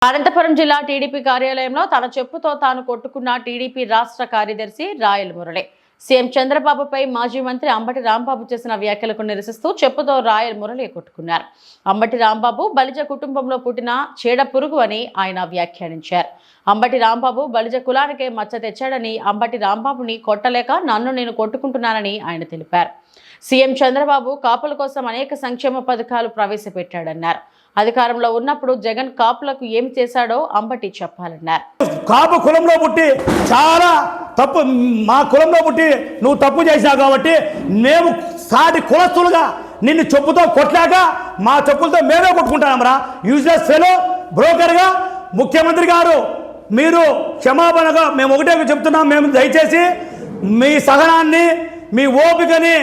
అనంతపురం జిల్లా టీడీపీ కార్యాలయంలో తన చెప్పుతో తాను కొట్టుకున్న టీడీపీ రాష్ట్ర కార్యదర్శి రాయల్ మురళి సీఎం చంద్రబాబుపై మాజీ మంత్రి అంబటి రాంబాబు చేసిన వ్యాఖ్యలకు నిరసిస్తూ చెప్పుతో రాయల్ మురళి కొట్టుకున్నారు. అంబటి రాంబాబు బలిజ కుటుంబంలో పుట్టిన చీడ పురుగు అని ఆయన వ్యాఖ్యానించారు. అంబటి రాంబాబు బలిజ కులానికే మచ్చ తెచ్చాడని, అంబటి రాంబాబుని కొట్టలేక నన్ను నేను కొట్టుకుంటున్నానని ఆయన తెలిపారు. సీఎం చంద్రబాబు కాపుల కోసం అనేక సంక్షేమ పథకాలు ప్రవేశపెట్టాడన్నారు. అధికారంలో ఉన్నప్పుడు జగన్ కాపులకు ఏం చేశాడో అంబటి చెప్పాలన్నారు. కాపు కులంలో పుట్టి చాలా తప్పు, మా కులంలో పుట్టి నువ్వు తప్పు చేశావు కాబట్టి మేము సాటి కులస్తులుగా నిన్ను చెప్పుతో కొట్లాక మా చెప్పులతో మేమే కొట్టుకుంటామరా. యూజ్లెస్ ఫెలో బ్రోకర్గా ముఖ్యమంత్రి గారు మీరు క్షమాపణగా మేము ఒకటే చెప్తున్నాం. మేము దయచేసి మీ సహనాన్ని, మీ ఓపికని,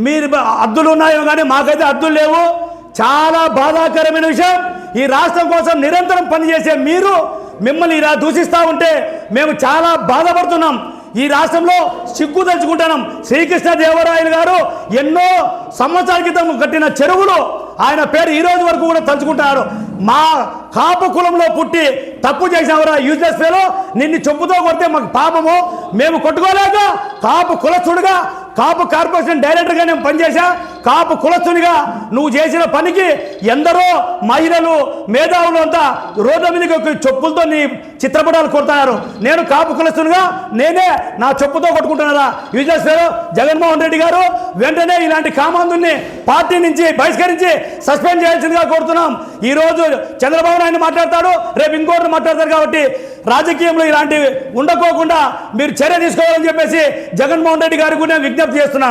మీరు అద్దులు ఉన్నాయో కానీ మాకైతే అద్దులు లేవు. చాలా బాధాకరమైన విషయం. ఈ రాష్ట్రం కోసం నిరంతరం పనిచేసే మీరు మిమ్మల్ని ఇలా దూషిస్తూ ఉంటే మేము చాలా బాధపడుతున్నాం. ఈ రాష్ట్రంలో సిగ్గు తెచ్చుకుంటున్నాం. శ్రీకృష్ణదేవరాయలు గారు ఎన్నో సంవత్సరాల క్రితం కట్టిన చెరువులు ఆయన పేరు ఈ రోజు వరకు కూడా తలుచుకుంటారు. మా కాపు కులంలో పుట్టి తప్పు చేసావురా యూజ్లెస్ ఫెలో, నిన్ను చెప్పుతో కొడితే మాకు పాపము, మేము కొట్టుకోలేక కాపు కులస్తుడిగా కాపు కార్పొరేషన్ డైరెక్టర్గా నేను పనిచేశా. కాపు కులస్తునిగా నువ్వు చేసిన పనికి ఎందరో మహిళలు మేధావులు అంతా రోడ్ల మీదకి చెప్పులతో నీ చిత్రపటాలు కొడుతున్నారు. నేను కాపు కులస్తునిగా నేనే నా చెప్పుతో కొట్టుకుంటున్నారా యూజ్లెస్ ఫెలో. జగన్మోహన్ రెడ్డి గారు వెంటనే ఇలాంటి కామాంధుల్ని పార్టీ నుంచి బహిష్కరించి సస్పెండ్ చేయాల్సిందిగా కోరుతున్నాం. ఈరోజు చంద్రబాబు నాయుడు మాట్లాడతాడు, రేపు ఇంకోటి మాట్లాడతారు. కాబట్టి రాజకీయంలో ఇలాంటివి ఉండకోకుండా మీరు చర్య తీసుకోవాలని చెప్పేసి జగన్మోహన్ రెడ్డి గారికి కూడా విజ్ఞప్తి చేస్తున్నాం.